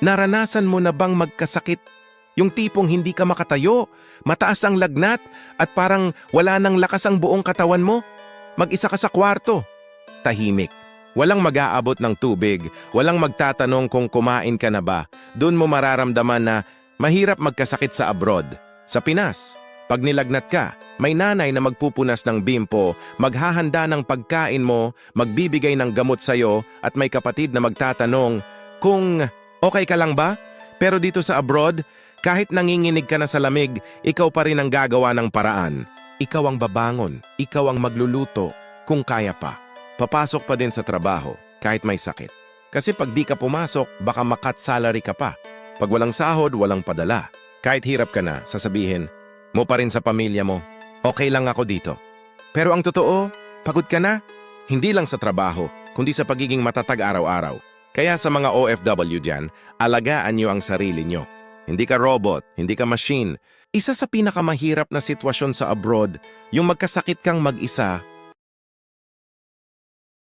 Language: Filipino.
Naranasan mo na bang magkasakit? Yung tipong hindi ka makatayo, mataas ang lagnat, at parang wala nang lakas ang buong katawan mo? Mag-isa ka sa kwarto. Tahimik. Walang mag-aabot ng tubig, walang magtatanong kung kumain ka na ba. Doon mo mararamdaman na mahirap magkasakit sa abroad. Sa Pinas, pag nilagnat ka, may nanay na magpupunas ng bimpo, maghahanda ng pagkain mo, magbibigay ng gamot sa'yo, at may kapatid na magtatanong kung okay ka lang ba? Pero dito sa abroad, kahit nanginginig ka na sa lamig, ikaw pa rin ang gagawa ng paraan. Ikaw ang babangon, ikaw ang magluluto, kung kaya pa. Papasok pa din sa trabaho, kahit may sakit. Kasi pag di ka pumasok, baka makat salary ka pa. Pag walang sahod, walang padala. Kahit hirap ka na, sasabihin mo pa rin sa pamilya mo, okay lang ako dito. Pero ang totoo, pagod ka na. Hindi lang sa trabaho, kundi sa pagiging matatag araw-araw. Kaya sa mga OFW dyan, alagaan nyo ang sarili nyo. Hindi ka robot, hindi ka machine. Isa sa pinakamahirap na sitwasyon sa abroad, yung magkasakit kang mag-isa